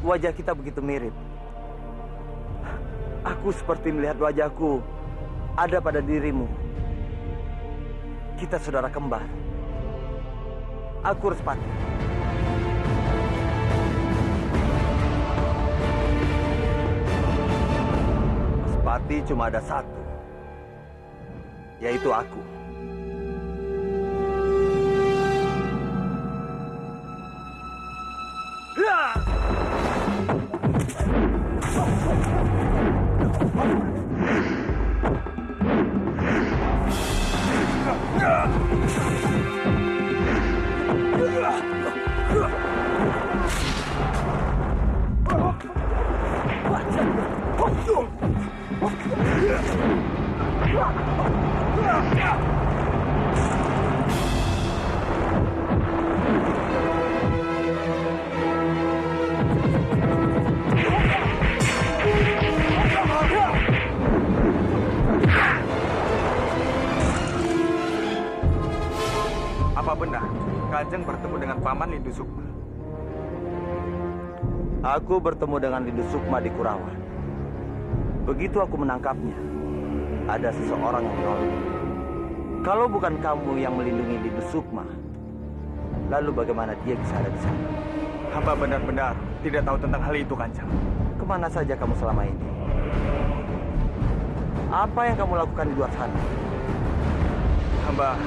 wajah kita begitu mirip. Aku seperti melihat wajahku ada pada dirimu. Kita saudara kembar. Aku Respati. Respati cuma ada satu, yaitu aku. Apa benar Kanjeng bertemu dengan Paman Lindu Sukma? Aku bertemu dengan Lindu Sukma di Kurawa. Begitu aku menangkapnya, ada seseorang yang menolong. Kalau bukan kamu yang melindungi Lindu Sukma, lalu bagaimana dia bisa ada di sana? Hamba benar-benar tidak tahu tentang hal itu, Kanjeng. Kemana saja kamu selama ini? Apa yang kamu lakukan di luar sana? Hamba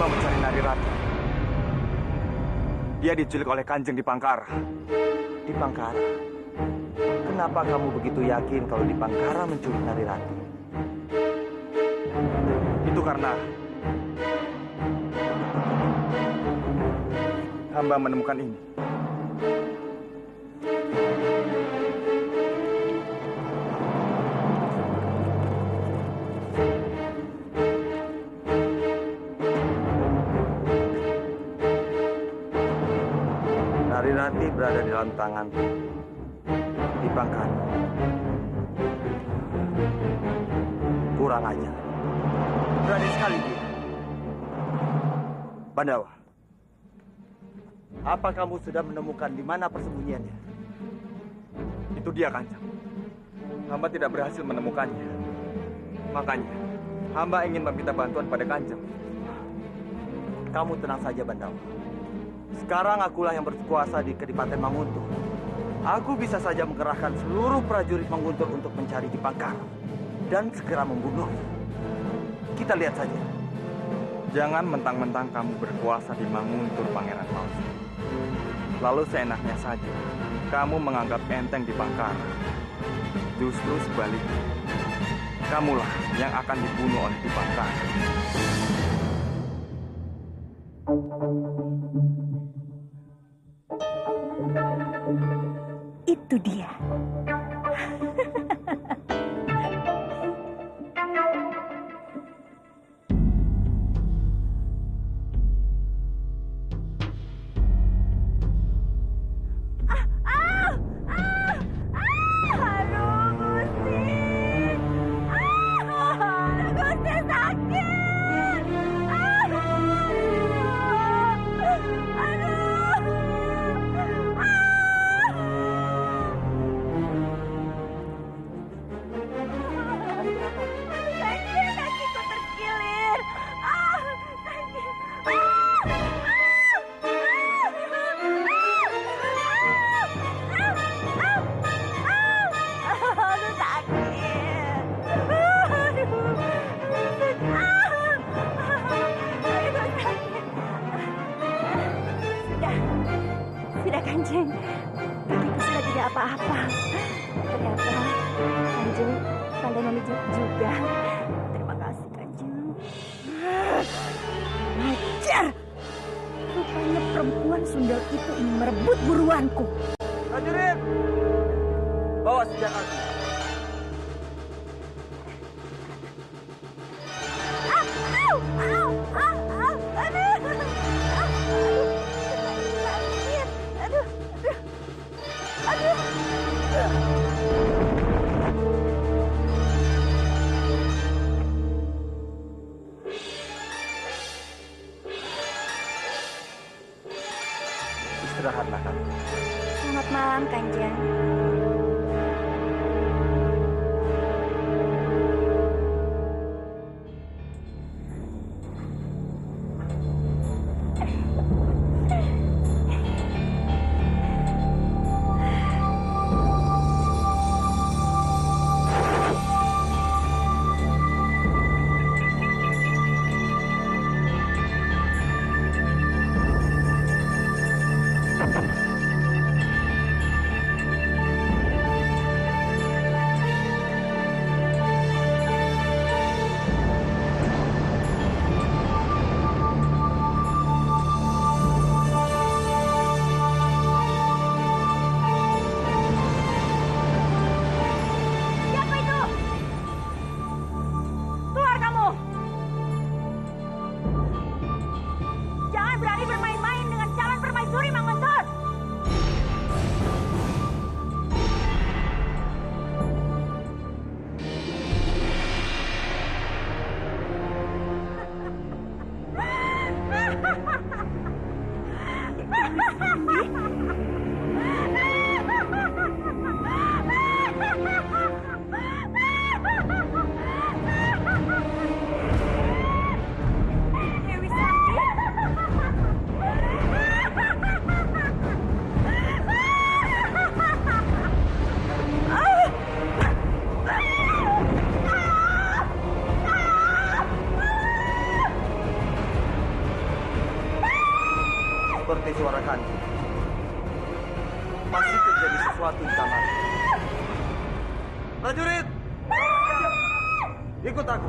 mencari Narirati. Dia diculik oleh Kanjeng di Pangkara. Di Pangkara? Kenapa kamu begitu yakin kalau di Pangkara menculik Narirati? Itu karena hamba menemukan ini. Narirati berada di dalam tangan di Pangkara. Kurang aja. Berani sekali dia. Pandawa, apa kamu sudah menemukan di mana persembunyiannya? Itu dia, Kanjeng. Hamba tidak berhasil menemukannya. Makanya, hamba ingin meminta bantuan pada Kanjeng. Kamu tenang saja, Pandawa. Sekarang akulah yang berkuasa di Kadipaten Manguntur. Aku bisa saja mengerahkan seluruh prajurit Manguntur untuk mencari di Pangkara dan segera membunuhnya. Kita lihat saja. Jangan mentang-mentang kamu berkuasa di Manguntur, Pangeran Palsu. Lalu seenaknya saja, kamu menganggap enteng di Pangkara. Justru sebaliknya, kamulah yang akan dibunuh oleh di Pangkara. Itu dia. Sudah, Kanjeng. Kakiku sudah tidak apa-apa. Ternyata Kanjeng pandai memijat juga. Terima kasih, Kanjeng. Ajar! Rupanya perempuan sundal itu ingin merebut buruanku. Prajurit, bawa senjataku. Beristirahatlah kamu. Selamat malam, Kanjeng. Seperti suara kanji. Masih terjadi sesuatu di kamar. Prajurit! Ikut aku.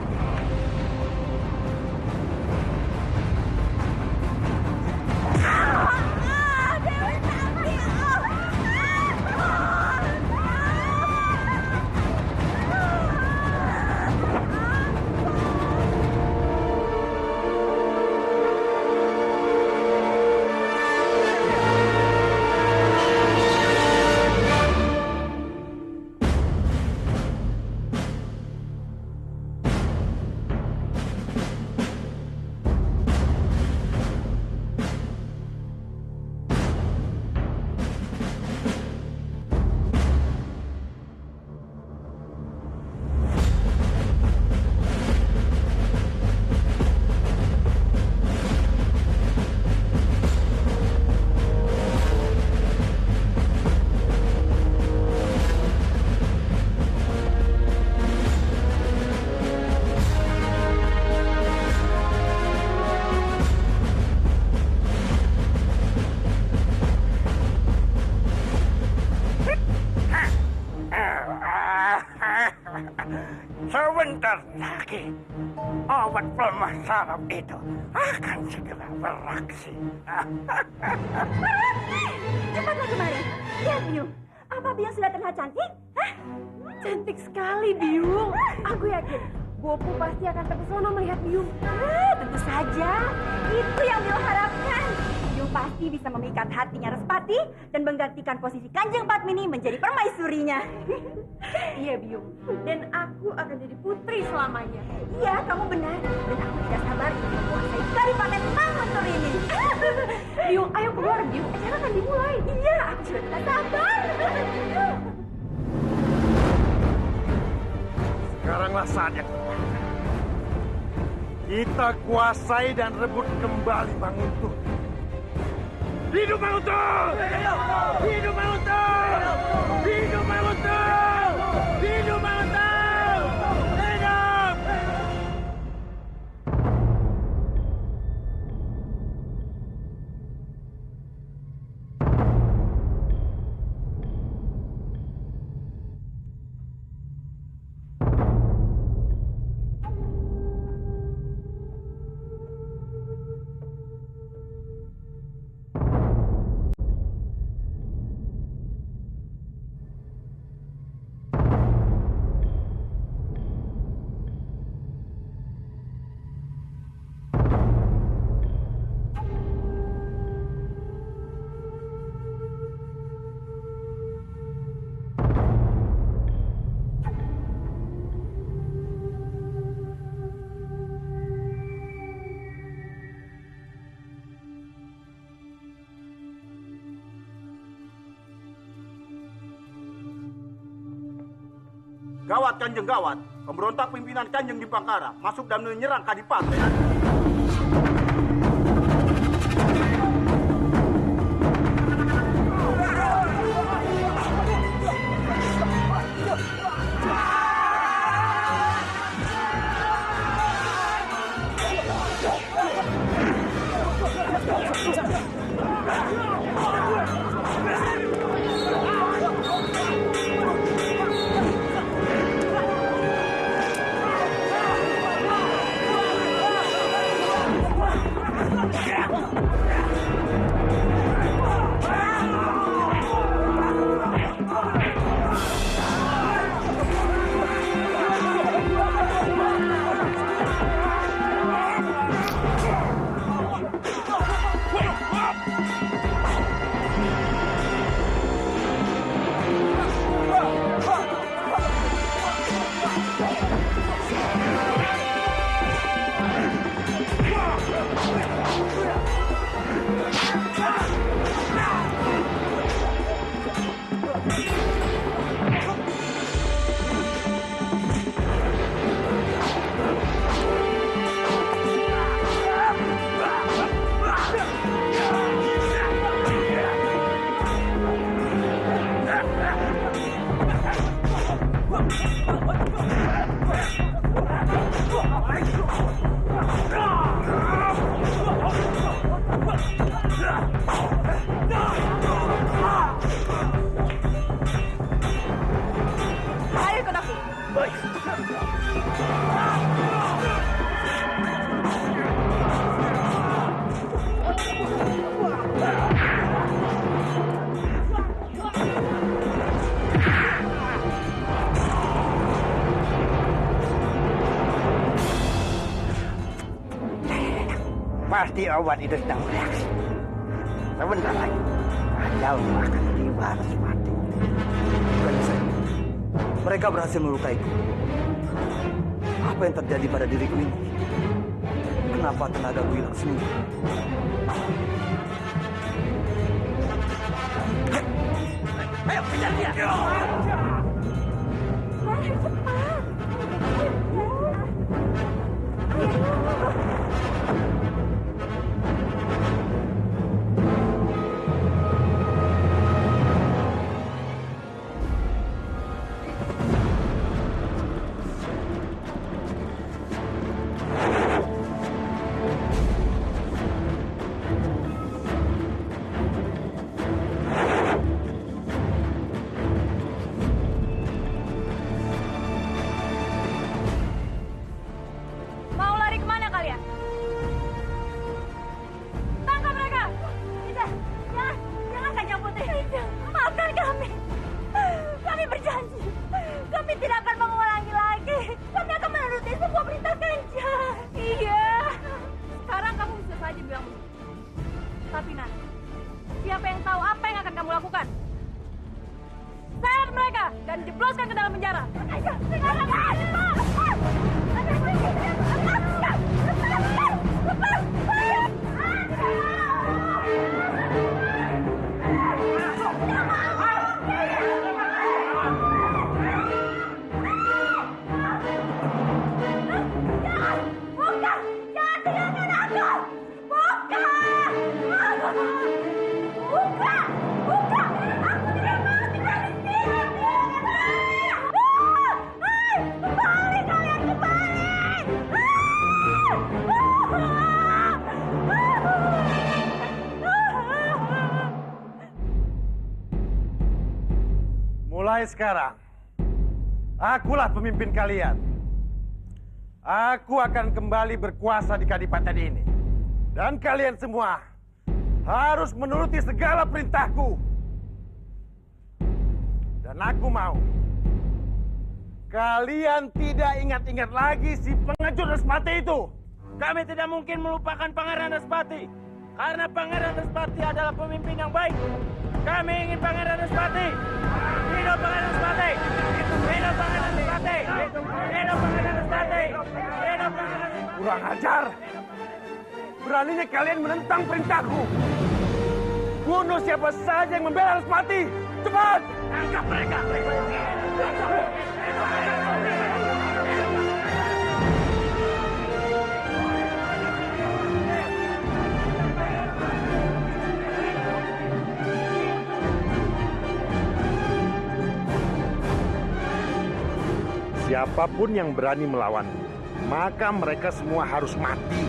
Sebentar lagi, obat pelemah saraf itu akan segera beraksi. Cepatlah kemari. Lihat, Biung. Apa Biung sudah terlihat cantik? Hah? Cantik sekali, Biung. Aku yakin Bopo pasti akan terpesona melihat Biung. Tentu saja. Itu yang Biung harapkan. Biung pasti bisa memikat hatinya Respati dan menggantikan posisi Kanjeng Padmini menjadi permaisurinya. Iya, Biung. Dan aku akan jadi putri selamanya. Iya, kamu benar. Dan aku tidak sabar untuk menguasai Kadipaten Manguntur ini. Biung, ayo keluar, Biung. Acara akan dimulai. Iya, aku sudah tidak sabar. Sekaranglah saatnya kita kuasai dan rebut kembali Manguntur. Hidup Manguntur! Hidup Manguntur! Hidup Manguntur! Hidup Manguntur! Hidup! Gawat Kanjeng, gawat. Pemberontak pimpinan Kanjeng di Pangkara masuk dan menyerang Kadipaten. Ayo ikut aku. Pasti obat itu sedang bereaksi. Sebentar lagi, ajalmu akan tiba Respati. Bukan saya. Mereka berhasil melukaiku. Apa yang terjadi pada diriku ini? Kenapa tenagaku hilang semua? Ayo kejar dia! Ayo cepat. Mau lari kemana kalian? Tangkap mereka! Tidak, jangan Kanjeng Putri. Maafkan kami. Kami berjanji, kami tidak akan mengulangi lagi. Kami akan menuruti semua perintah Kanjeng. Iya. Sekarang kamu bisa saja bilang begitu. Tapi nanti, siapa yang tahu apa yang akan kamu lakukan? Seret mereka dan jebloskan ke dalam penjara. Sekarang, Mulai sekarang, akulah pemimpin kalian. Aku akan kembali berkuasa di Kadipaten ini. Dan kalian semua harus menuruti segala perintahku. Dan aku mau kalian tidak ingat-ingat lagi si pengecut Respati itu. Kami tidak mungkin melupakan Pangeran Respati. Karena Pangeran Respati adalah pemimpin yang baik. Kami ingin Pangeran Respati. Hidup Pangeran Respati. Hidup Pangeran Respati. Hidup Pangeran Respati. Hidup Pangeran Respati. Kurang ajar. Beraninya kalian menentang perintahku. Bunuh siapa saja yang membela Respati. Cepat! Tangkap mereka! Siapapun yang berani melawan, maka mereka semua harus mati.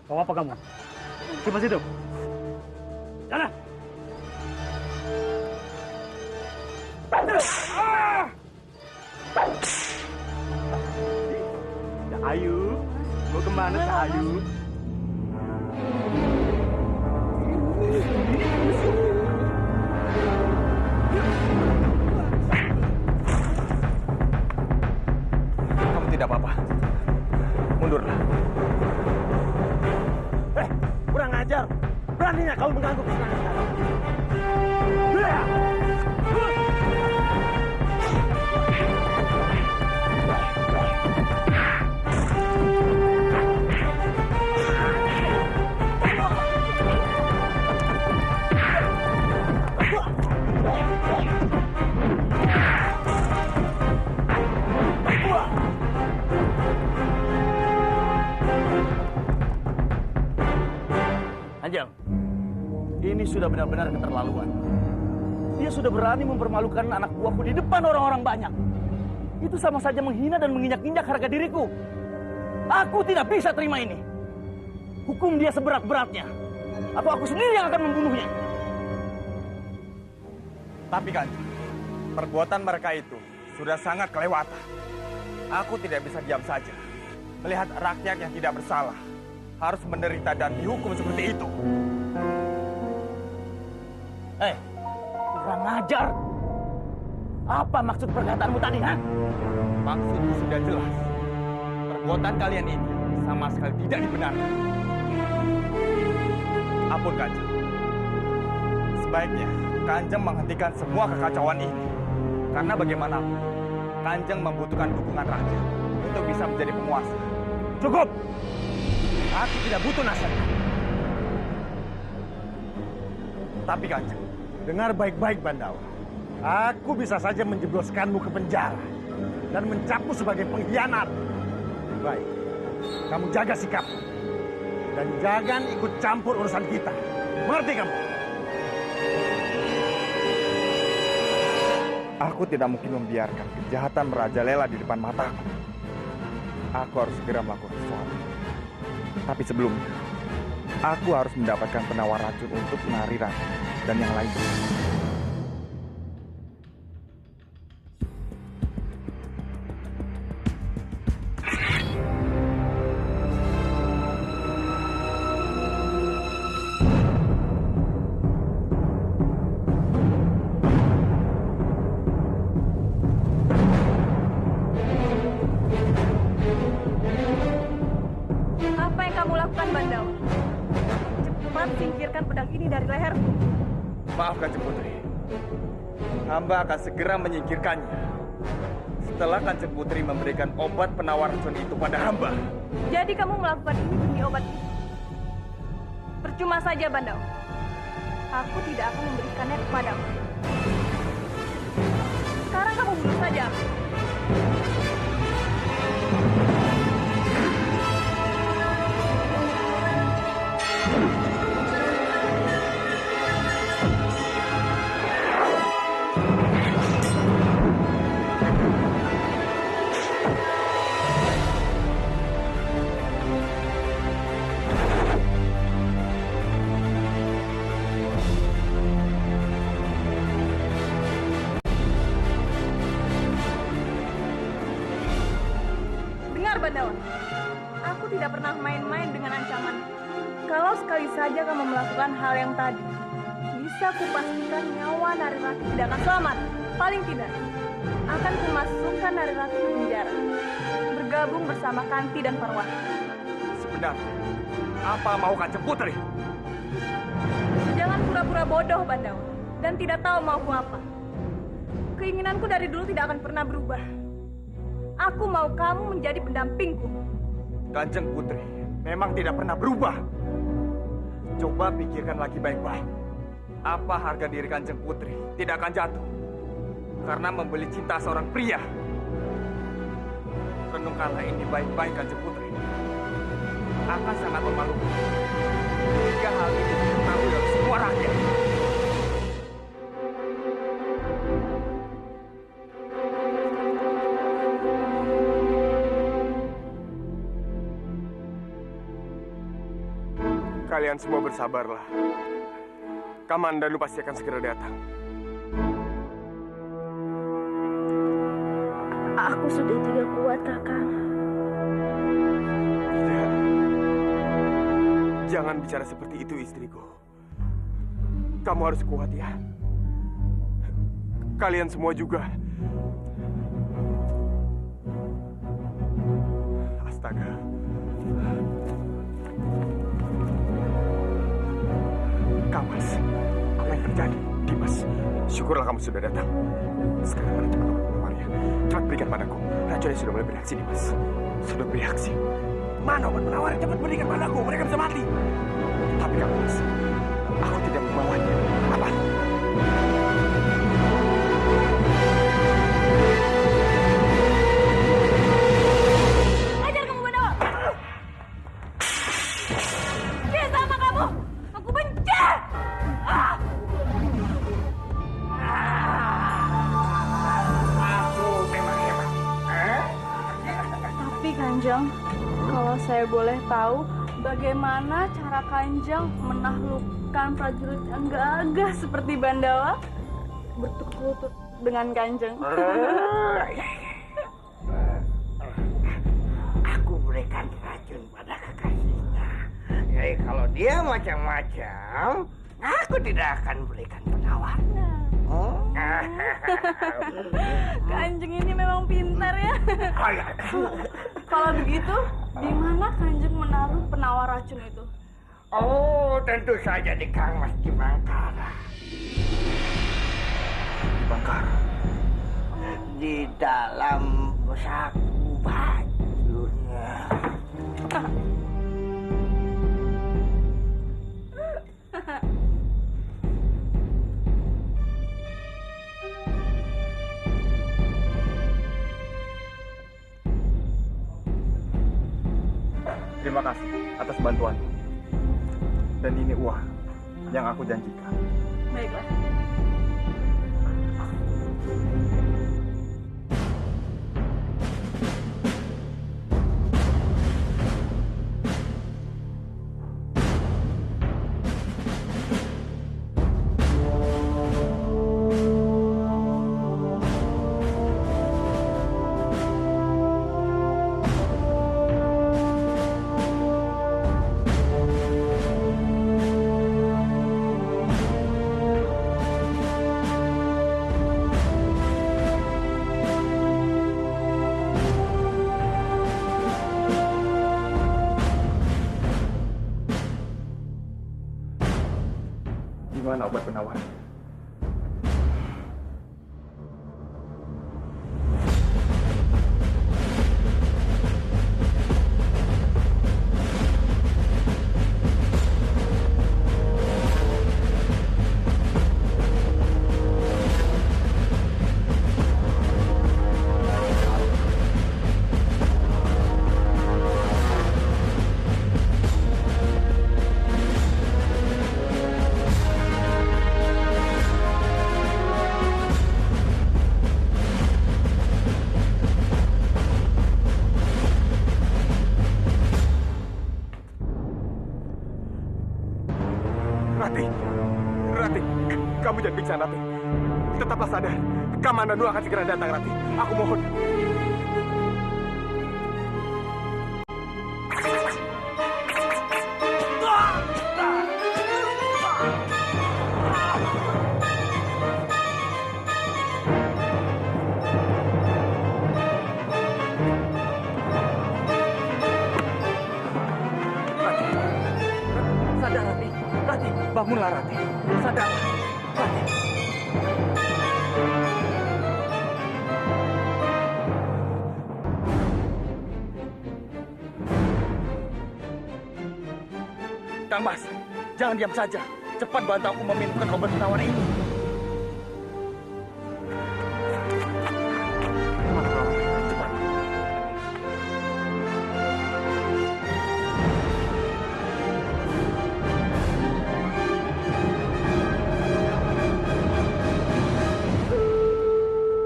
Kau apa kamu? Coba situ. Sana. Ayu, mau kemana Ayu? Kamu tidak apa-apa. Mundurlah. Kurang ajar! Beraninya kau mengganggu kesenangan kami. Anjang, ini sudah benar-benar keterlaluan. Dia sudah berani mempermalukan anak buahku di depan orang-orang banyak. Itu sama saja menghina dan menginjak-injak harga diriku. Aku tidak bisa terima ini. Hukum dia seberat-beratnya. Atau aku sendiri yang akan membunuhnya. Tapi Kanjeng, perbuatan mereka itu sudah sangat kelewatan. Aku tidak bisa diam saja melihat rakyat yang tidak bersalah harus menderita dan dihukum seperti itu. Kurang ajar. Apa maksud perkataanmu tadi, ha? Maksudku sudah jelas. Perbuatan kalian ini sama sekali tidak dibenarkan. Ampun Kanjeng. Sebaiknya Kanjeng menghentikan semua kekacauan ini. Karena bagaimanapun, Kanjeng membutuhkan dukungan rakyat untuk bisa menjadi penguasa. Cukup! Aku tidak butuh nasihat. Tapi Kanjeng, Dengar baik-baik, Bandawa. Aku bisa saja menjebloskanmu ke penjara dan mencapmu sebagai pengkhianat. Baik, kamu jaga sikapmu dan jangan ikut campur urusan kita. Mengerti kamu? aku tidak mungkin membiarkan kejahatan merajalela di depan mataku. Aku harus segera melakukan sesuatu. Tapi sebelumnya, aku harus mendapatkan penawar racun untuk Nari Rati dan yang lainnya. Apa yang kamu lakukan, Bandawa? Cepat singkirkan pedang ini dari leherku. Maaf Kanjeng Putri. Hamba akan segera menyingkirkannya. Setelah Kanjeng Putri memberikan obat penawar racun itu pada hamba. Jadi kamu melakukan ini demi obat itu? Percuma saja, Bandawa. Aku tidak akan memberikannya kepadamu. Sekarang kamu bunuh saja aku. Bandawa, aku tidak pernah main-main dengan ancaman. Kalau sekali saja kamu melakukan hal yang tadi, bisa kupastikan nyawa Nari Rati tidak akan selamat. Paling tidak, akan kumasukkan Nari Rati ke penjara, bergabung bersama Kanti dan Parwati. Sebenarnya, apa mau Kanjeng Putri? Jangan pura-pura bodoh, Bandawa, dan tidak tahu mau apa. Keinginanku dari dulu tidak akan pernah berubah. Aku mau kamu menjadi pendampingku. Kanjeng Putri memang tidak pernah berubah. Coba pikirkan lagi baik-baik. Apa harga diri Kanjeng Putri tidak akan jatuh karena membeli cinta seorang pria? Renungkanlah ini baik-baik, Kanjeng Putri. Akan sangat memalukan jika hal ini diketahui oleh semua rakyat. Kalian semua bersabarlah. Kamandanu pasti akan segera datang. Aku sudah tidak kuat, Kakang. Tidak. Jangan bicara seperti itu, istriku. Kamu harus kuat ya. Kalian semua juga. Astaga. Kamas, apa yang terjadi? Dimas, syukurlah kamu sudah datang. Sekarang mana cepat obat-obatnya? Cepat berikan padaku. Racunnya sudah mulai bereaksi, Dimas. Sudah bereaksi. Mana obat penawar? Cepat berikan padaku. Mereka bisa mati. Tapi Kamas, aku tidak membawanya. Apa? Ajar kamu, Bandawa! Dia sama kamu! Aku benci! Aku memang hebat. Tapi Kanjeng, kalau saya boleh tahu, bagaimana cara Kanjeng menaklukkan prajurit yang gagah seperti Bandawa bertukuk lutut dengan Kanjeng? Aku berikan racun pada kekasihnya. Jadi kalau dia macam-macam, aku tidak akan berikan penawarnya. Kanjeng ini memang pintar ya. Kalau begitu, di mana Kanjeng menaruh penawar racun itu? Oh, tentu saja di Kang Mas di Bangkara. Bangkara. Di dalam saku bajunya. Terima kasih atas bantuan. Dan ini uang yang aku janjikan. Baiklah. Di mana obat penawar? Rati, Rati, kamu jangan pingsan, Rati. Tetaplah sadar. Kamandanu akan segera datang, Rati. Aku mohon. Sadar, Rati. Rati, bangunlah, Rati. Sadar. Rati. Kang Mas, jangan diam saja. Cepat bantu aku meminumkan obat penawar ini. Cepat.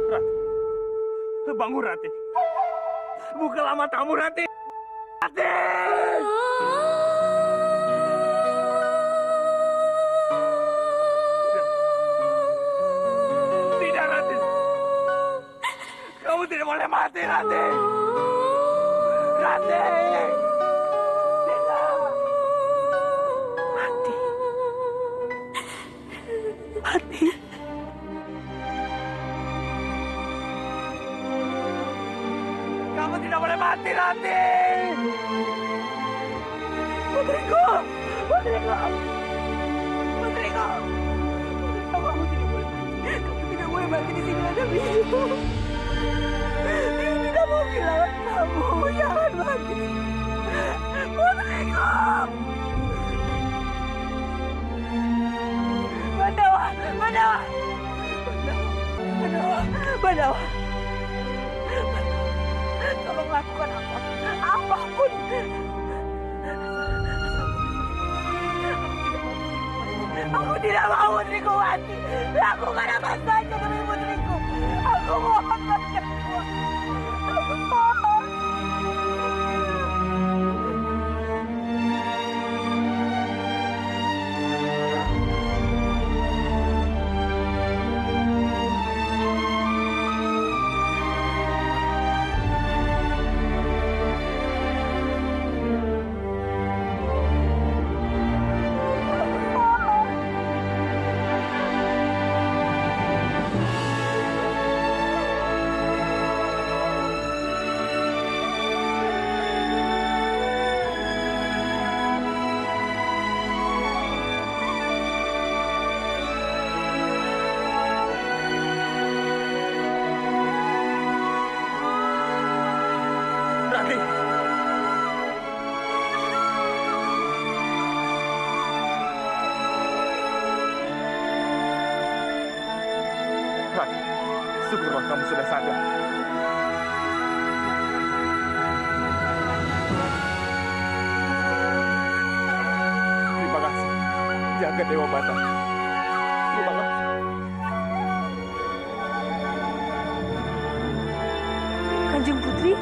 Rati. Bangun, Rati. Bukalah matamu, Rati. Rati! Tidak, Rati. Kamu tidak boleh mati, Rati. Rati! Tidak. Mati. Mati. Kamu tidak boleh mati, Rati! Putriku! Putriku! Putriku! Kamu tidak boleh mati. Kamu tidak boleh mati di sini ada bisu. Dia tidak mau kehilangan kamu. Jangan mati. Putriku! Bandawa! Bandawa! Bandawa! Bandawa! Tolong lakukan apapun. Aku tidak mau putriku mati. Lakukan apa saja demi putriku. Aku mohon padamu. Aku mohon. Rati, syukurlah kamu sudah sadar. Terima kasih. Jaga Dewa Batak. Terima kasih. Kanjeng Putri?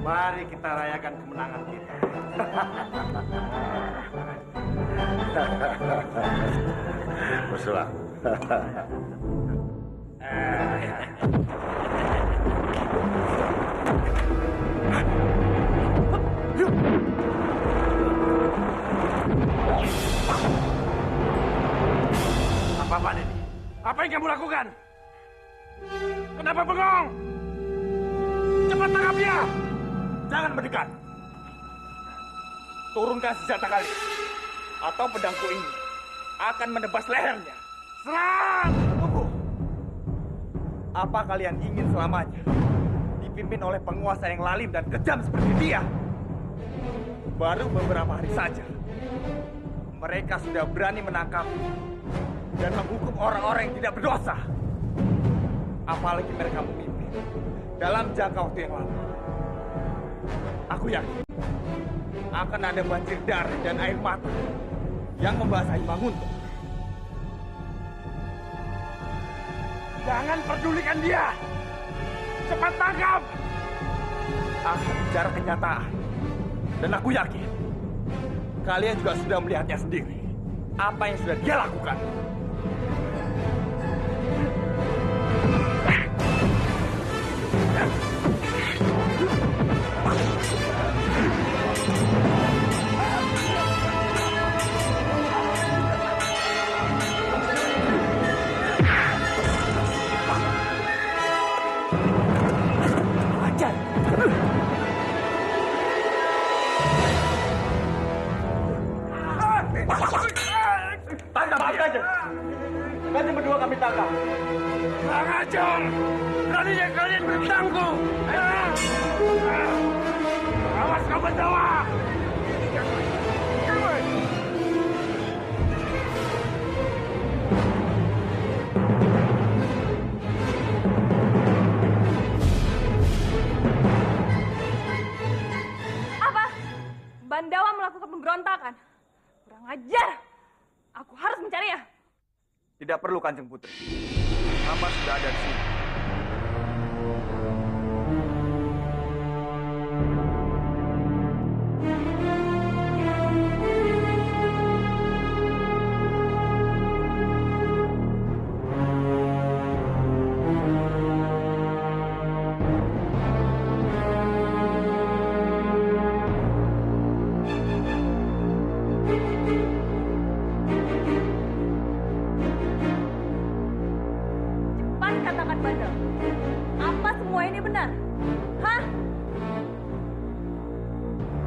Mari kita rayakan kemenangan kita. Bersulah. Apa-apaan ini? Apa yang kamu lakukan? Kenapa bengong? Cepat tangkap dia! Jangan mendekat. Turunkan senjata kalian, atau pedangku ini akan menebas lehernya. Serang! Tunggu. Apa kalian ingin selamanya dipimpin oleh penguasa yang lalim dan kejam seperti dia? Baru beberapa hari saja, mereka sudah berani menangkap dan menghukum orang-orang yang tidak berdosa. Apalagi mereka memimpin dalam jangka waktu yang lama. Aku yakin akan ada banjir darah dan air mata yang membasahi Manguntuh. Jangan pedulikan dia! Cepat tangkap! Aku bicara kenyataan. Dan aku yakin kalian juga sudah melihatnya sendiri. Apa yang sudah dia lakukan. Maaf Kanjeng. Kanjeng berdua kami tangkap. Kurang ajar! Beraninya kalian menentangku! Awas kau Bandawa! Apa? Bandawa melakukan pemberontakan. Kurang ajar. Aku harus mencarinya. Tidak perlu Kanjeng Putri. Hamba sudah ada di sini. Katakan Bandawa, apa semua ini benar? Hah?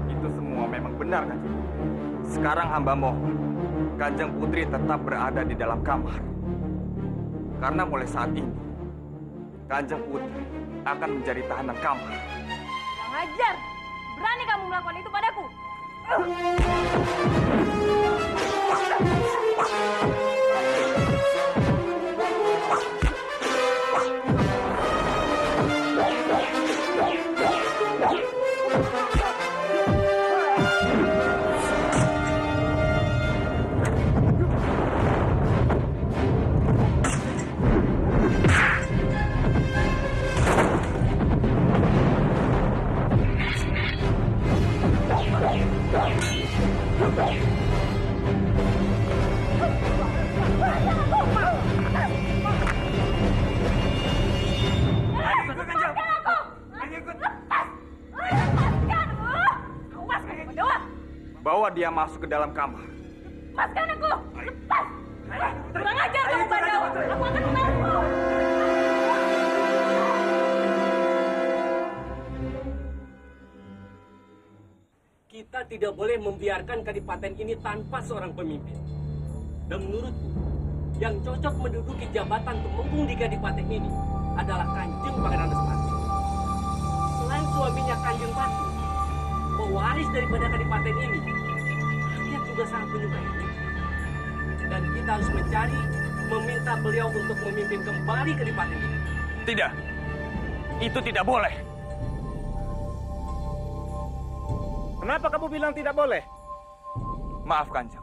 Itu semua memang benar Kanjeng. Sekarang hamba mohon Kanjeng Putri tetap berada di dalam kamar. Karena mulai saat ini Kanjeng Putri akan menjadi tahanan kamar. Kurang ajar. Berani kamu melakukan itu padaku? Bawa dia masuk ke dalam kamar. Lepaskan aku! Lepas! Kurang ajar kamu Bandawa! Aku akan menahanmu! Kita tidak boleh membiarkan kadipaten ini tanpa seorang pemimpin. Dan menurutku, yang cocok menduduki jabatan tumenggung di kadipaten ini adalah Kanjeng Pangeran Respati. Selain suaminya Kanjeng Pati, pewaris daripada kadipaten ini, rakyat juga sangat menyukainya. Dan kita harus mencari, meminta beliau untuk memimpin kembali kadipaten ini. Tidak. Itu tidak boleh. Kenapa kamu bilang tidak boleh? Maaf Kanjeng.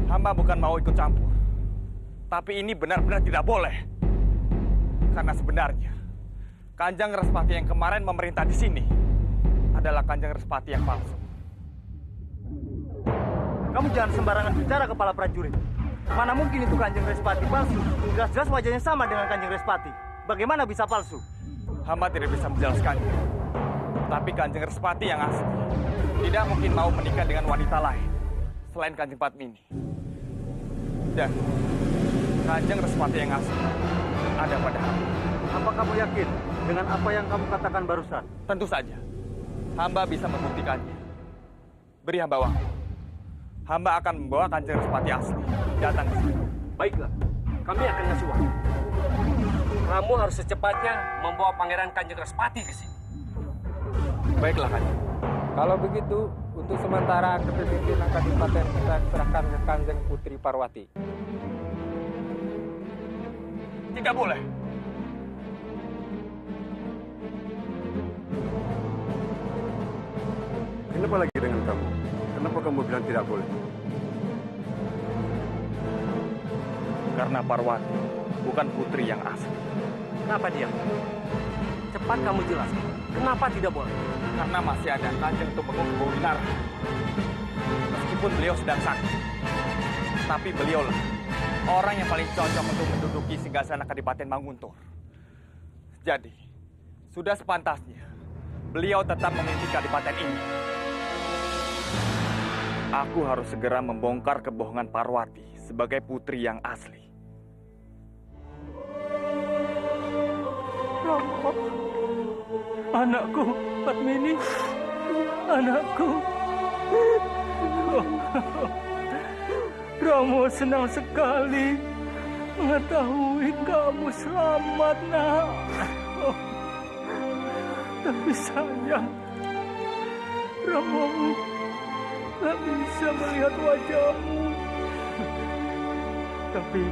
Hamba bukan mau ikut campur. Tapi ini benar-benar tidak boleh. Karena sebenarnya Kanjeng Respati yang kemarin memerintah di sini adalah Kanjeng Respati yang palsu. Kamu jangan sembarangan bicara, kepala prajurit. Mana mungkin itu Kanjeng Respati palsu? Jelas-jelas wajahnya sama dengan Kanjeng Respati. Bagaimana bisa palsu? Hamba tidak bisa menjelaskannya. Tapi Kanjeng Respati yang asli tidak mungkin mau menikah dengan wanita lain selain Kanjeng Padmini. Dan Kanjeng Respati yang asli ada pada hamba. Apa kamu yakin dengan apa yang kamu katakan barusan? Tentu saja. Hamba bisa membuktikannya. Beri hamba waktu. Hamba akan membawa Kanjeng Respati asli datang ke sini. Baiklah, kami akan ngasih waktu. Kamu harus secepatnya membawa Pangeran Kanjeng Respati ke sini. Baiklah Kanjeng. Kalau begitu, untuk sementara kepemimpinan Kadipaten kita serahkan ke Kanjeng Putri Parwati. Tidak boleh. Kenapa lagi dengan kamu? Kenapa kamu bilang tidak boleh? Karena Parwati bukan putri yang asli. Kenapa dia? Cepat kamu jelaskan. Kenapa tidak boleh? Karena masih ada Kanjeng Tumenggung Bowinara. Meskipun beliau sedang sakit, tapi beliaulah orang yang paling cocok untuk menduduki singgasana Kadipaten Manguntur. Jadi, sudah sepantasnya beliau tetap memimpin Kadipaten ini. Aku harus segera membongkar kebohongan Parwati sebagai putri yang asli. Romo, anakku, Padmini, anakku. Romo senang sekali mengetahui kamu selamat, nak. Oh, tapi sayang, Romo tak bisa melihat wajahmu. Tapi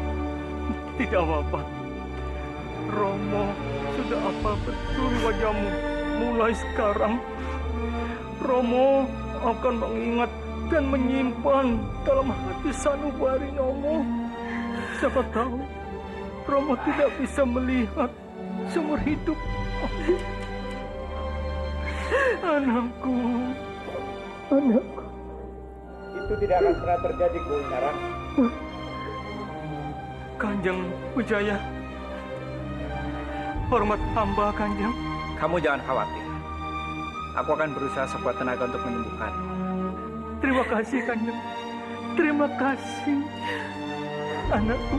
tidak apa-apa. Romo sudah hafal betul wajahmu. Mulai sekarang, Romo akan mengingat dan menyimpan dalam hati sanubari Romo. Siapa tahu Romo tidak bisa melihat seumur hidup. Anakku, anakku. Itu tidak akan pernah terjadi, Gulnara. Kanjeng Wijaya, hormat hamba Kanjeng. Kamu jangan khawatir. Aku akan berusaha sekuat tenaga untuk menyembuhkan. Terima kasih, Kanjeng. Terima kasih, anakku.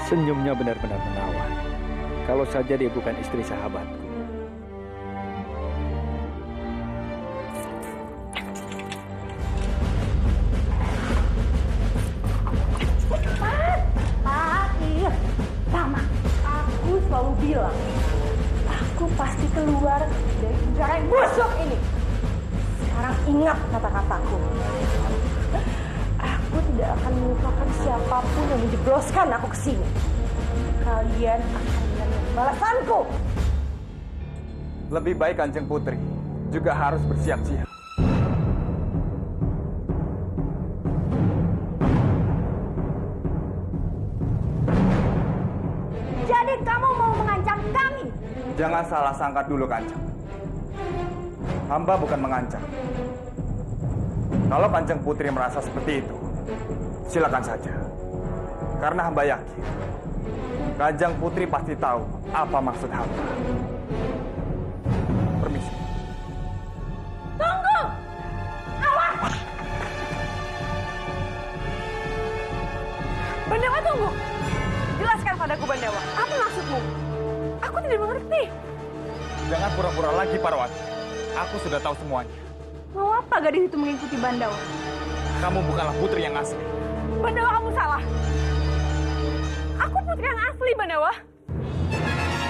Senyumnya benar-benar menawan. Kalau saja dia bukan istri sahabatku. Rama, aku selalu bilang, aku pasti keluar dari penjara yang busuk ini. Sekarang ingat kata-kataku. Aku tidak akan melupakan siapapun yang menjebloskan aku ke sini. Kalian akan menerima balasanku. Lebih baik Kanjeng Putri juga harus bersiap-siap. Jadi kamu mau mengancam kami? Jangan salah sangka dulu, Kanjeng. Hamba bukan mengancam. Kalau Kanjeng Putri merasa seperti itu, silakan saja. Karena hamba yakin, Kanjeng Putri pasti tahu apa maksud hamba. Permisi. Tunggu! Awas! Bandawa, tunggu! Jelaskan padaku, Bandawa. Apa maksudmu? Aku tidak mengerti. Jangan pura-pura lagi, Parwati. Aku sudah tahu semuanya. Mau apa gadis itu mengikuti Bandawa? Kamu bukanlah putri yang asli. Bandawa, kamu salah. Aku putri yang asli, Bandawa.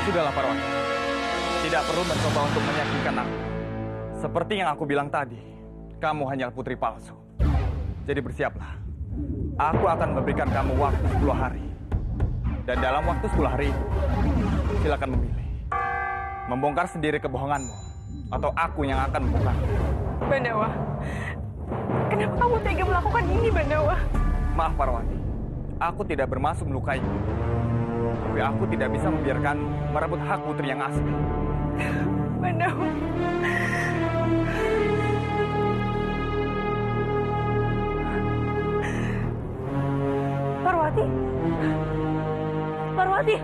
Sudahlah, Parwati. Tidak perlu mencoba untuk meyakinkan aku. Seperti yang aku bilang tadi, kamu hanyalah putri palsu. Jadi bersiaplah. Aku akan memberikan kamu waktu 10 hari. Dan dalam waktu 10 hari itu, silakan memilih. Membongkar sendiri kebohonganmu, atau aku yang akan membongkar. Bandawa, kenapa kamu tega melakukan ini, Bandawa? Maaf, Parwati. Aku tidak bermaksud melukaimu. Tapi aku tidak bisa membiarkan merebut hak putri yang asli. Bandawa. Parwati. Parwati.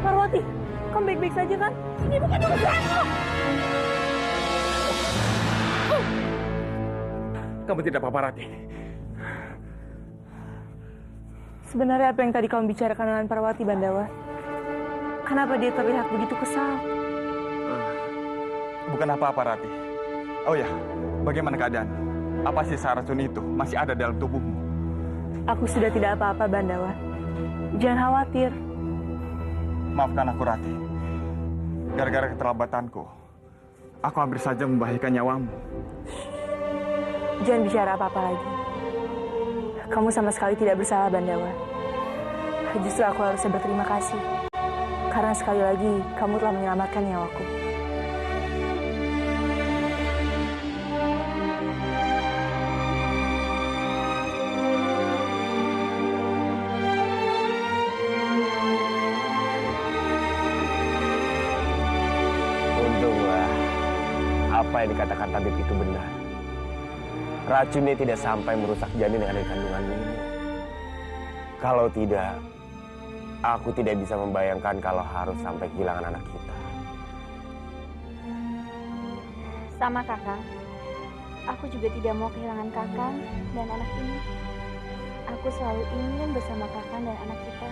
Parwati, kamu baik-baik saja kan? Ini bukan urusanmu. Kamu tidak apa-apa, Rati. Sebenarnya apa yang tadi kamu bicarakan dengan Parwati, Bandawa? Kenapa dia terlihat begitu kesal? Bukan apa-apa, Rati. Oh ya, bagaimana keadaan? Apa sisa racun itu masih ada dalam tubuhmu? Aku sudah tidak apa-apa, Bandawa. Jangan khawatir. Maafkan aku, Rati. Gara-gara keterlambatanku, aku hampir saja membahayakan nyawamu. Jangan bicara apa-apa lagi. Kamu sama sekali tidak bersalah, Bandawa. Justru aku harusnya berterima kasih. Karena sekali lagi, kamu telah menyelamatkan nyawaku. Untunglah apa yang dikatakan tabib itu benar. Racunnya tidak sampai merusak janin yang ada di kandunganmu ini. Kalau tidak, aku tidak bisa membayangkan kalau harus sampai kehilangan anak kita. Sama Kakang. Aku juga tidak mau kehilangan Kakang dan anak ini. Aku selalu ingin bersama Kakang dan anak kita.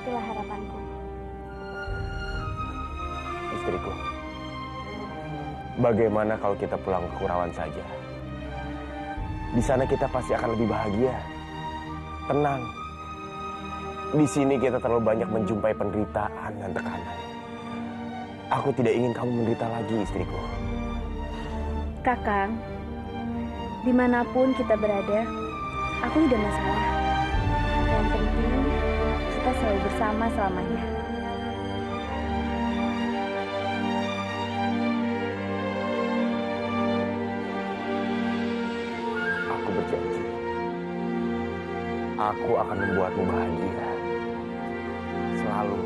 Itulah harapanku. Istriku, Bagaimana kalau kita pulang ke Kurawan saja? Di sana kita pasti akan lebih bahagia. Tenang. Di sini kita terlalu banyak menjumpai penderitaan dan tekanan. Aku tidak ingin kamu menderita lagi, istriku. Kakang, dimanapun kita berada, aku tidak masalah. Yang penting kita selalu bersama selamanya. Aku berjanji, aku akan membuatmu bahagia. Selalu,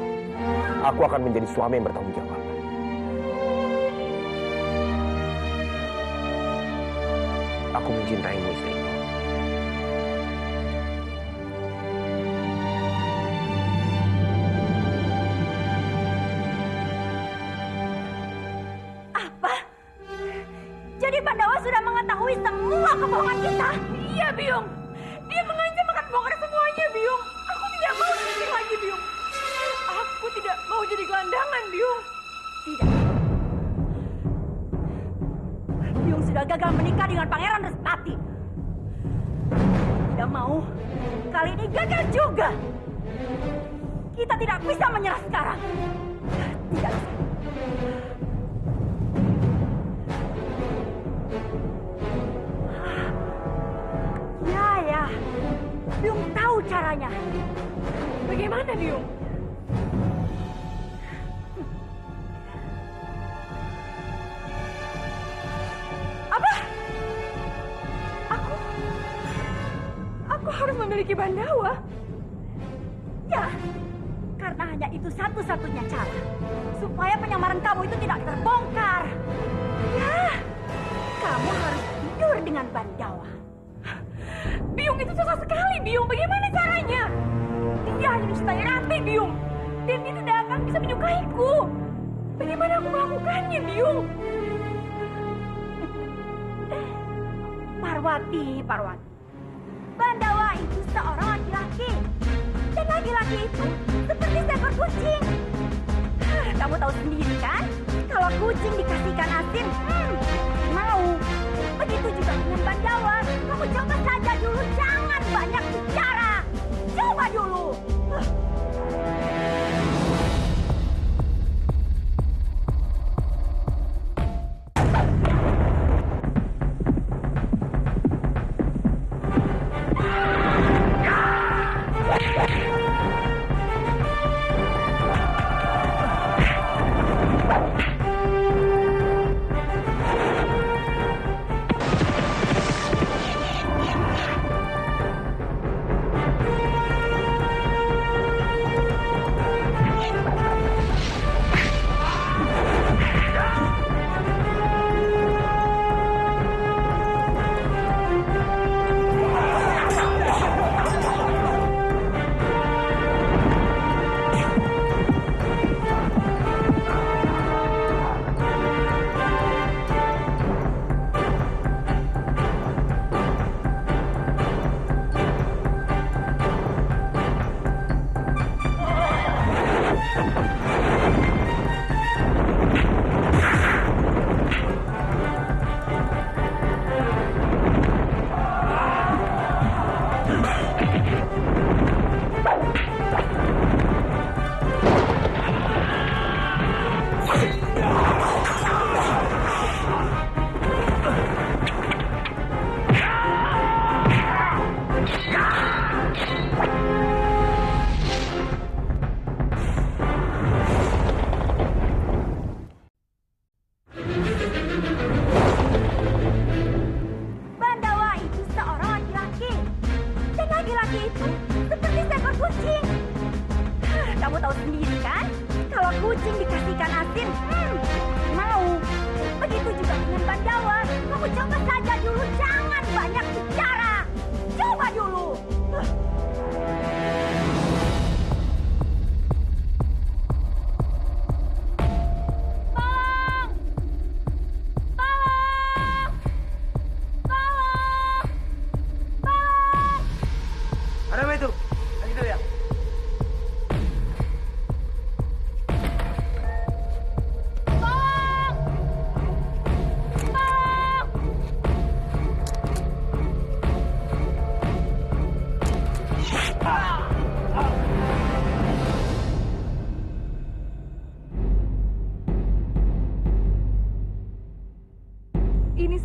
aku akan menjadi suami yang bertanggung jawab. Aku mencintaimu, istriku. Apa? Jadi Pandawa sudah mengetahui semua kebohongan kita? Iya, Biung. Dia mengancam akan bongkar semuanya, Biung. Aku tidak mau sedih lagi, Biung. Aku tidak mau jadi gelandangan, Biung. Tidak. Biung sudah gagal menikah dengan Pangeran Respati. Tidak mau. Kali ini gagal juga. Kita tidak bisa menyerah sekarang. Tidak bisa. Ya. Biung tahu caranya. Bagaimana, Biung? Apa? Aku harus memiliki Bandawa? Ya, karena hanya itu satu-satunya cara supaya penyamaran kamu itu tidak terbongkar. Ya, kamu harus tidur dengan Bandawa. Biung itu susah sekali, Biung. Bagaimana caranya? Dia hanya mencintai Rati, Biung. Dan dia tidak akan bisa menyukaiku. Bagaimana aku melakukannya, Biung? Parwati. Bandawa itu seorang laki-laki. Dan laki-laki itu seperti seekor kucing. Kamu tahu sendiri kan? Kalau kucing dikasihkan asin, mau. Begitu juga dengan Bandawa. Kamu coba saja dulu, jangan banyak bicara. Coba dulu.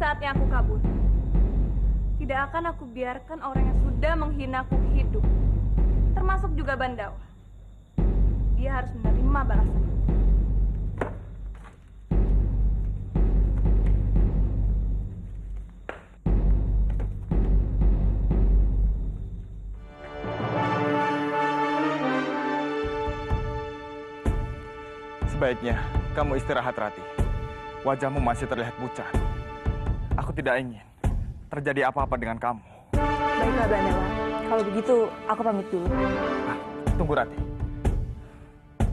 saatnya aku kabur. Tidak akan aku biarkan orang yang sudah menghinaku hidup, termasuk juga Bandawa. Dia harus menerima balasan. Sebaiknya kamu istirahat, Rati. Wajahmu masih terlihat pucat. Aku tidak ingin terjadi apa-apa dengan kamu. Baiklah, Bandawa. Kalau begitu, aku pamit dulu. Tunggu, Rati.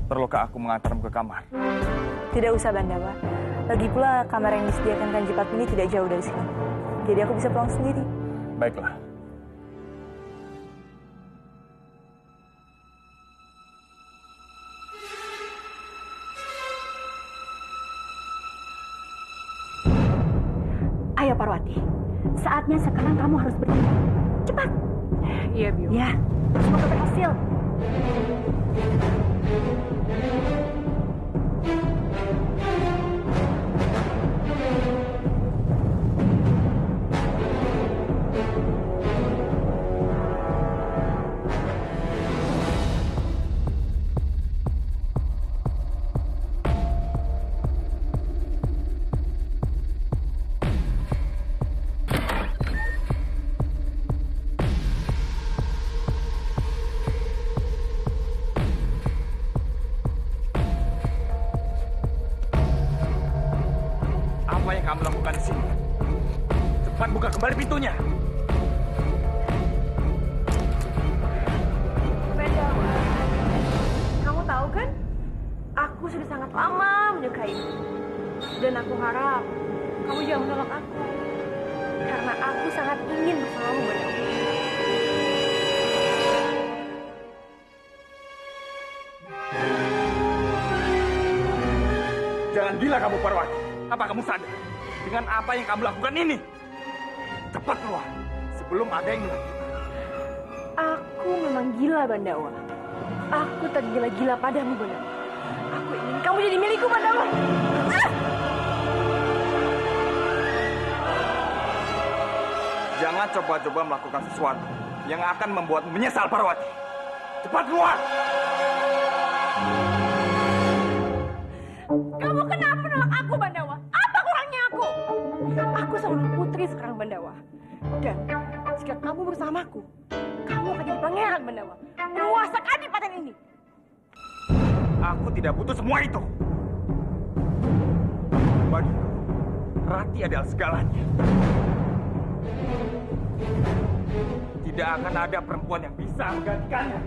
Perlukah aku mengantarmu ke kamar? Tidak usah, Bandawa. Lagi pula, kamar yang disediakan Kanji Padmini tidak jauh dari sini. Jadi aku bisa pulang sendiri. Baiklah. Ayo Parwati, saatnya sekarang kamu harus bertindak. Cepat. Iya, Biung. Ya, semoga berhasil. Apa yang kamu lakukan di sini? Cepat buka kembali pintunya. Bandawa, kamu tahu kan? Aku sudah sangat lama menyukaimu. Dan aku harap kamu jangan menolak aku. Karena aku sangat ingin bersamamu, Bandawa. Jangan gila kamu, Parwati. Apa kamu sadar dengan apa yang kamu lakukan ini? Cepat keluar sebelum ada yang melihat. Aku memang gila, Bandawa. Aku tergila-gila padamu, Bandawa. Aku ingin kamu jadi milikku, Bandawa. Jangan coba-coba melakukan sesuatu yang akan membuatmu menyesal, Parwati. Cepat keluar! Kamu kenapa menolak aku, Bandawa? Apa kurangnya aku? Aku seorang putri sekarang, Bandawa. Dan jika kamu bersamaku, kamu akan jadi pangeran, Bandawa. Penguasa kadipaten ini. Aku tidak butuh semua itu. Bagiku, Rati adalah segalanya. Tidak akan ada perempuan yang bisa menggantikannya.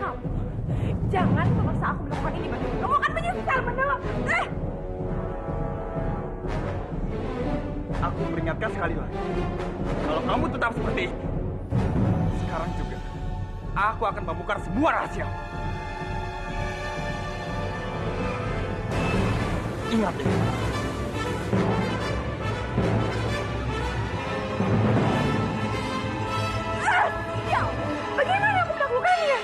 Kamu, jangan memaksa aku melakukan ini, Bandawa. Kamu akan menyesal, Bandawa. Aku peringatkan sekali lagi. Kalau kamu tetap seperti ini, sekarang juga, aku akan membongkar semua rahasia. Ingat ini. Ya, bagaimana aku melakukannya?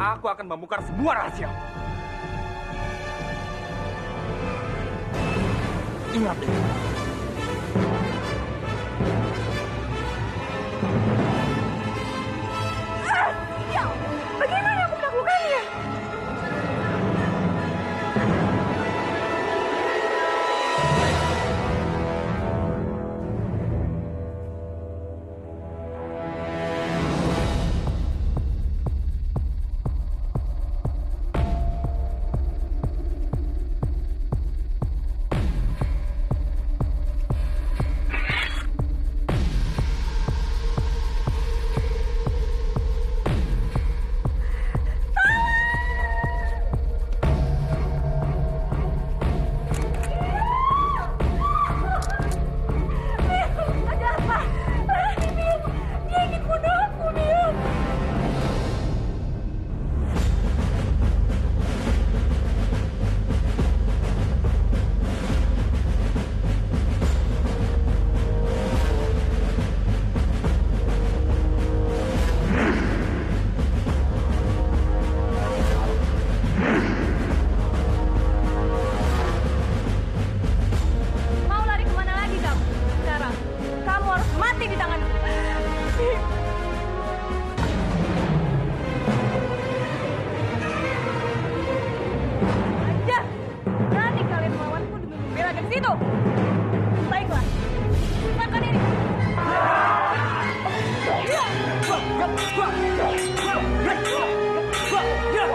Aku akan membongkar semua rahasia. Ingat ini. Ya, bagaimana aku melakukannya?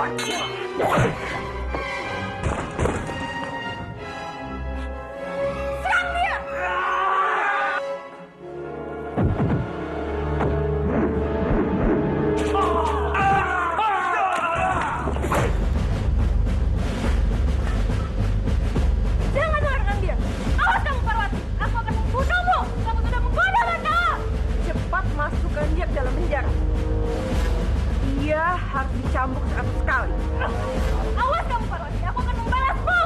Serang dia! Jangan dengarkan dia! Awas kamu, Parwati! Aku akan membunuhmu! Kamu sudah menggoda Bandawa! Cepat masukkan dia ke dalam penjara. Dia harus dicambuk 100 kali. Awas kamu, Parwati! Aku akan membalasmu!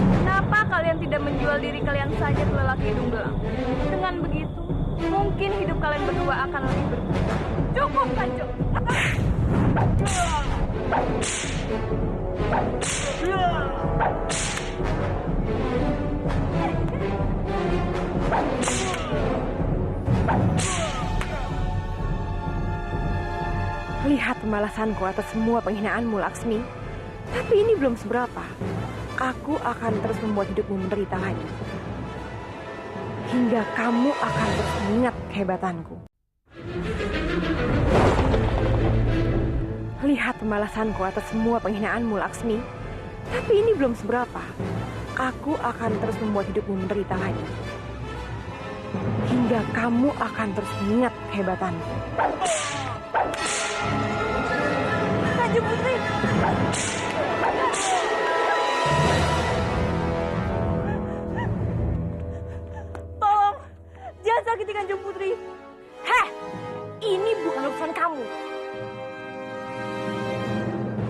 Kenapa kalian tidak menjual diri kalian saja ke lelaki hidung belang? Dengan begitu, mungkin hidup kalian berdua akan lebih berguna. Cukup, Kanjeng! Lihat pembalasanku atas semua penghinaanmu, Laksmi. Tapi ini belum seberapa. Aku akan terus membuat hidupmu menderita lagi. Hingga kamu akan terus mengingat kehebatanku. Lihat pembalasanku atas semua penghinaanmu, Laksmi. Tapi ini belum seberapa. Aku akan terus membuat hidupmu menderita lagi. Hingga kamu akan terus mengingat kehebatanku. Kanjeng Putri! Tolong! Jangan sakiti Kanjeng Putri! Heh! Ini bukan urusan kamu!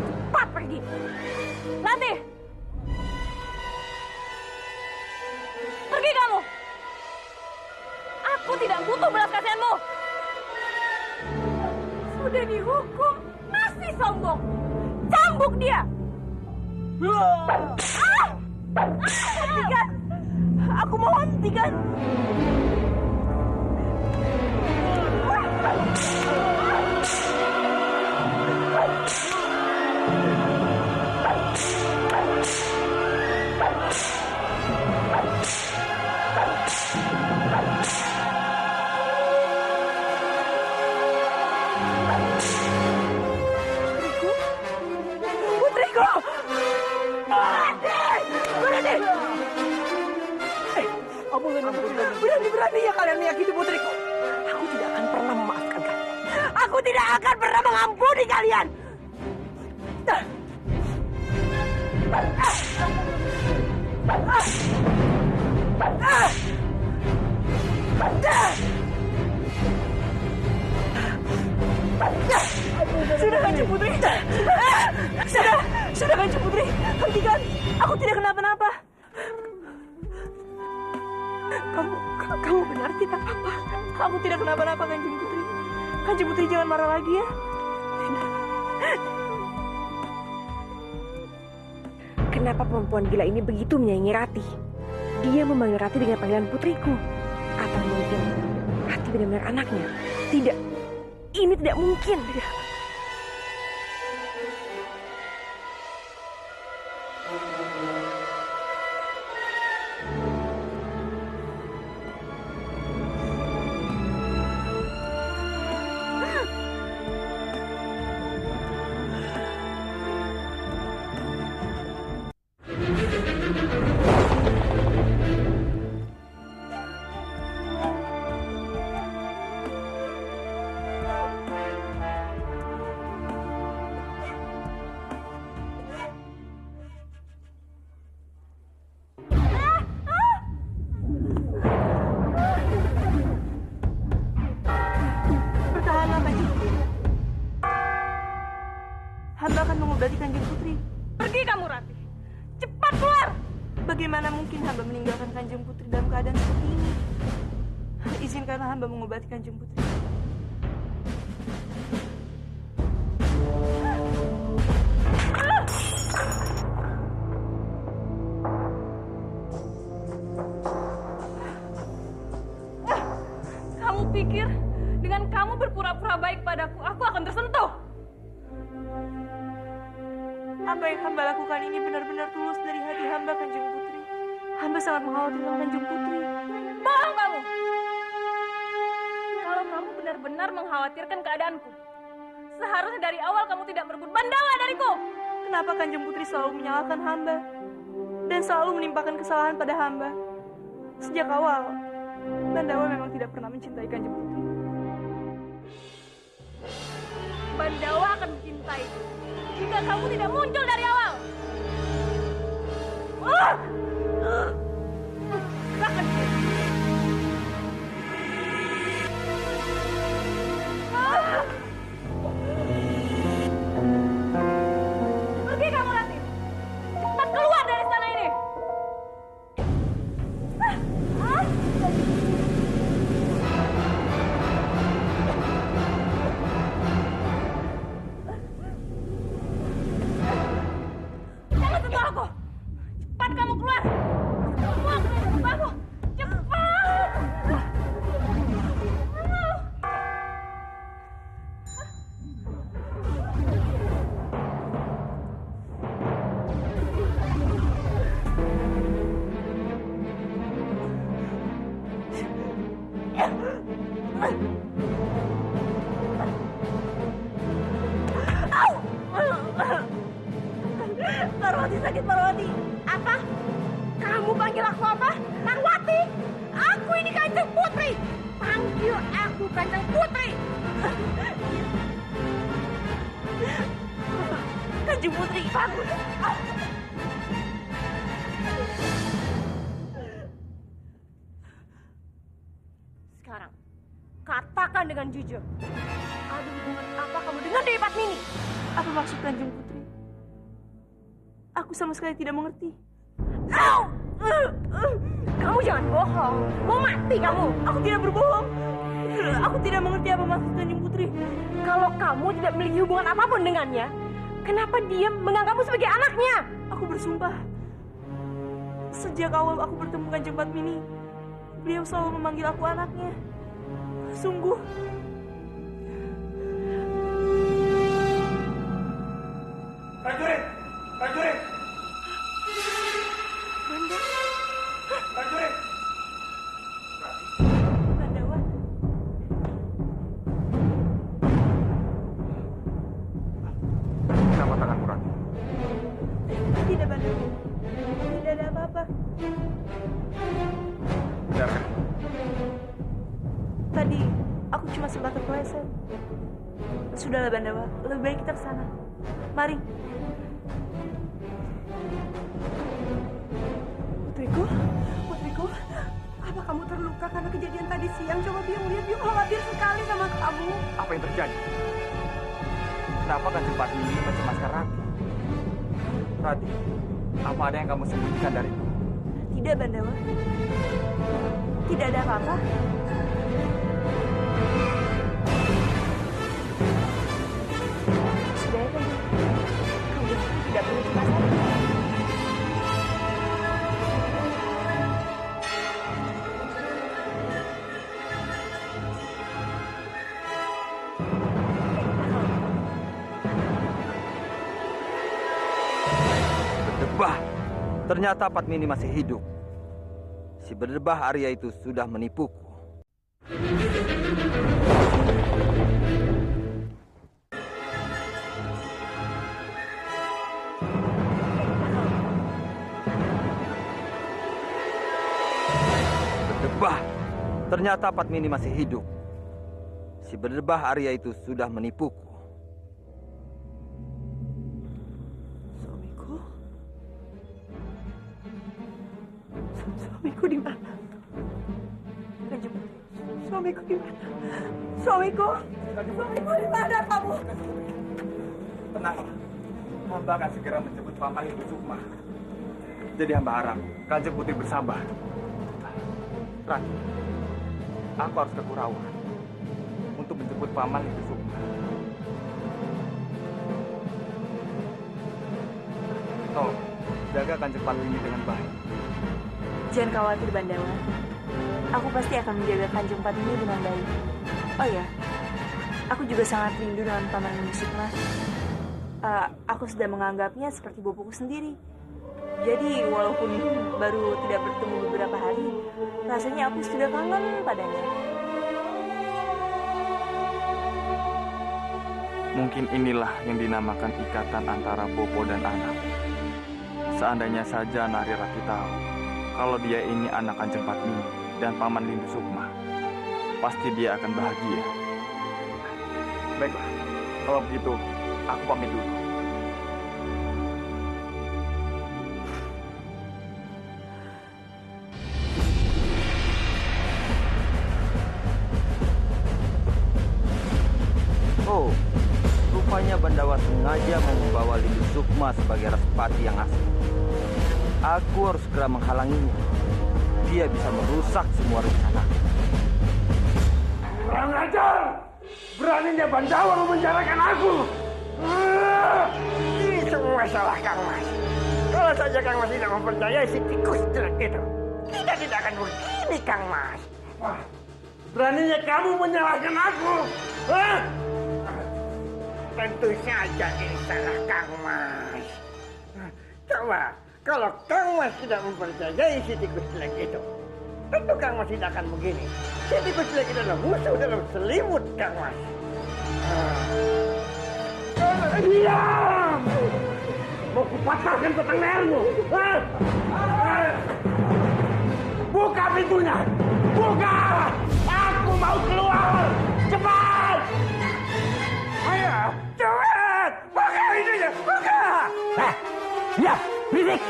Cepat pergi! Latih! Pergi kamu! Aku tidak butuh belas kasihanmu! Sudah dihukum, masih sombong! Cambuk dia! Hentikan! Aku mohon hentikan! Putriku! Berani-beraninya kalian menyakiti putriku. Aku tidak akan pernah memaafkan kalian. Aku tidak akan pernah mengampuni kalian. Sudah, Kanjeng Putri. Sudah, Kanjeng Putri. Hentikan. Aku tidak kenapa-napa. Kamu benar tidak apa-apa. Kamu tidak kenapa-napa, Kanjeng Putri. Kanjeng Putri jangan marah lagi ya. Kenapa perempuan gila ini begitu menyayangi Rati? Dia memanggil Rati dengan panggilan putriku. Atau mungkin Rati benar-benar anaknya? Tidak. Ini tidak mungkin. Hamba akan mengobati Kanjeng Putri. Pergi kamu, Rati. Cepat keluar. Bagaimana mungkin hamba meninggalkan Kanjeng Putri dalam keadaan seperti ini? Izinkanlah hamba mengobati Kanjeng Putri. Kamu pikir dengan kamu berpura-pura baik padaku, aku akan tersentuh. Apa yang hamba lakukan ini benar-benar tulus dari hati hamba, Kanjeng Putri. Hamba sangat mengkhawatirkan Kanjeng Putri. Bohong kamu! Kalau kamu benar-benar mengkhawatirkan keadaanku, seharusnya dari awal kamu tidak merebut Bandawa dariku. Kenapa Kanjeng Putri selalu menyalahkan hamba dan selalu menimpakan kesalahan pada hamba? Sejak awal, Bandawa memang tidak pernah mencintai Kanjeng Putri. Bandawa akan mencintaiku jika kamu tidak muncul dari awal. Bahkan pergi kamu nanti. Cepat keluar dari sana ini. Jangan sentuh aku. Cepat kamu keluar. Semua aku dari rumahmu. Cepat. Parwati sakit, Parwati. Apa? Kamu panggil aku apa? Parwati? Aku ini Kanjeng Putri. Panggil aku Kanjeng Putri. Kanjeng Putri, bagus. Sekarang, katakan dengan jujur. Ada hubungan apa kamu dengan Dewi Padmini? Apa maksud Kanjeng Putri? Aku sama sekali tidak mengerti. Kamu jangan bohong. Mau mati kamu. Aku tidak berbohong. Aku tidak mengerti apa maksud Kanjeng Putri. Kalau kamu tidak memiliki hubungan apapun dengannya, kenapa dia menganggapmu sebagai anaknya? Aku bersumpah. Sejak awal aku bertemu Kanjeng Padmini, beliau selalu memanggil aku anaknya. Sungguh. Prajurit! Prajurit! Banda. Prajurit! Bandawa. Kenapa tanganmu, Rati? Tidak, Bandawa. Tidak ada apa-apa. Benarkah? Tadi aku cuma sempat terpeleset. Sudahlah, Bandawa. Lebih baik kita ke sana. Mari. Putriku, putriku, apa kamu terluka karena kejadian tadi siang? Coba Biung lihat, Biung khawatir sekali sama kamu. Apa yang terjadi? Kenapa Kanjeng Padmini mencemaskan Rati? Rati, apa ada yang kamu sembunyikan dariku? Tidak, Bandawa. Tidak ada apa-apa. Sudah ya, Kanjeng. Kanjeng tidak perlu cemas lagi. Berdebah. Ternyata Padmini masih hidup. Si berdebah Arya itu sudah menipuku. Berdebah. Ternyata Padmini masih hidup. Si berdebah Arya itu sudah menipuku. Suamiku? Suamiku di mana? Kanjeng Putri. Suamiku di mana? Suamiku? Suamiku di mana kamu? Tenanglah. Hamba akan segera menjemput Paman Ibu Sukma. Jadi hamba harap Kanjeng Putri bersabar. Rati, aku harus ke Kurawa untuk menjemput Paman Ibu Sukma. Tolong, jaga Kanjeng Padmini dengan baik. Jangan khawatir, Bandawa. Aku pasti akan menjaga Kanjeng Padmini dengan baik. Oh ya, Aku juga sangat rindu dengan Paman Sukma. Aku sudah menganggapnya seperti boboku sendiri. Jadi walaupun baru tidak bertemu beberapa hari, rasanya aku sudah kangen padanya. Mungkin inilah yang dinamakan ikatan antara Bopo dan anak. Seandainya saja Nari Rati tahu kalau dia ini anak Kanjeng Padmini dan Paman Lindu Sukma, pasti dia akan bahagia. Baiklah, kalau begitu aku pamit dulu. Oh, rupanya Bandawa sengaja membawa Lindu Sukma sebagai Respati yang asli. Aku harus segera menghalanginya. Dia bisa merusak semua rencana. Kurang ajar! Beraninya Bandawa memenjarakan aku! Ini semua salah Kang Mas. Kalau saja Kang Mas tidak mempercayai si tikus jelek itu, kita tidak akan begini Kang Mas. Wah, beraninya kamu menyalahkan aku! Hah? Tentu saja ini salah Kang Mas. Coba, kalau Kang Mas tidak mempercayai si tikus jelek itu, tentu Kang Mas tidak akan begini. Si tikus jelek itu adalah musuh dalam selimut Kang Mas. Diam! Mau kupatahkan batang lehermu! Buka pintunya! Buka! Aku mau keluar! Cepat! Ayo, cepat! Buka pintunya! Buka! Ya, berisik!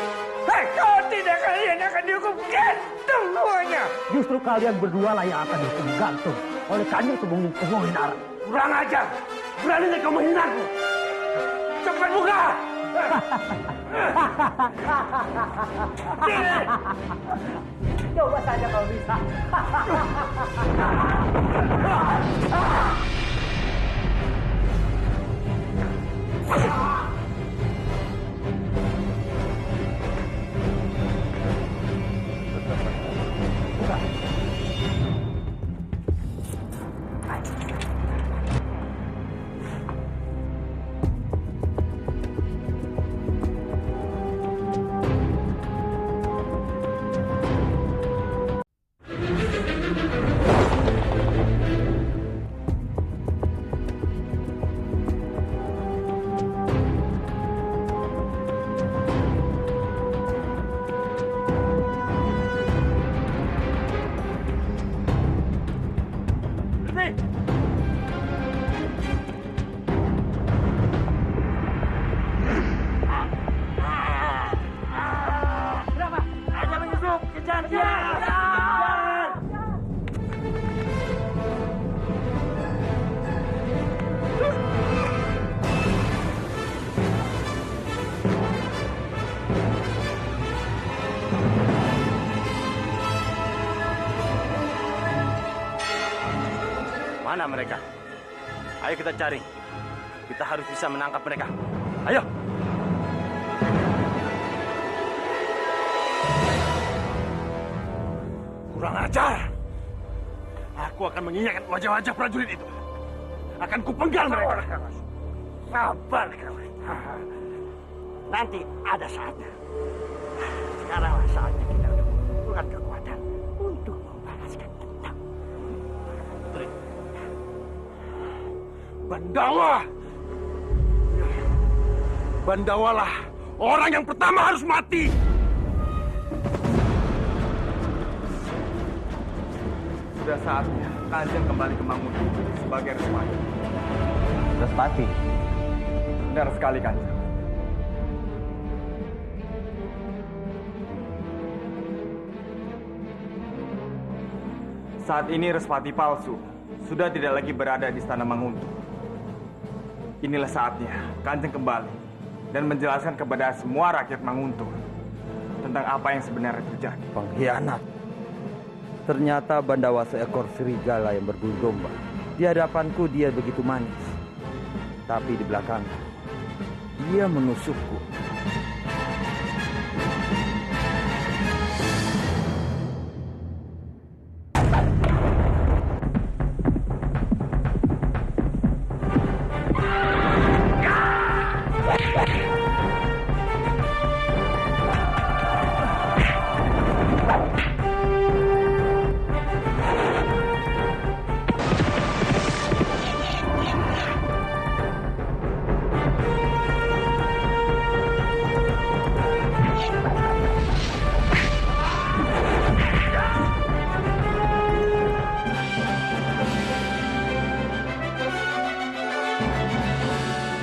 Kau tidak, kalian akan dihukum gantung semuanya! Justru kalian berdua lah yang akan dihukum gantung oleh Kanjeng Tumenggung Arang. Kurang ajar! Beraninya kau menghinaku! Cepat buka! Coba saja kalau bisa. Mana mereka? Ayo kita cari. Kita harus bisa menangkap mereka. Ayo! Kurang ajar! Aku akan mengingatkan wajah-wajah prajurit itu. Akan kupenggal mereka. Sabar, Kang Mas. Nanti ada saatnya. Sekarang saatnya kita udah mengumpulkan kekuatan untuk membalaskan dendam. Bandawa! Bandawalah orang yang pertama harus mati! Sudah saatnya Kanjeng kembali ke Manguntu sebagai Respati. Respati? Benar sekali, Kanjeng. Saat ini Respati palsu sudah tidak lagi berada di Istana Manguntu. Inilah saatnya Kanjeng kembali dan menjelaskan kepada semua rakyat Manguntu tentang apa yang sebenarnya terjadi. Pengkhianat. Ternyata Bandawa seekor serigala yang berbulu domba. Di hadapanku dia begitu manis. Tapi di belakang dia menusukku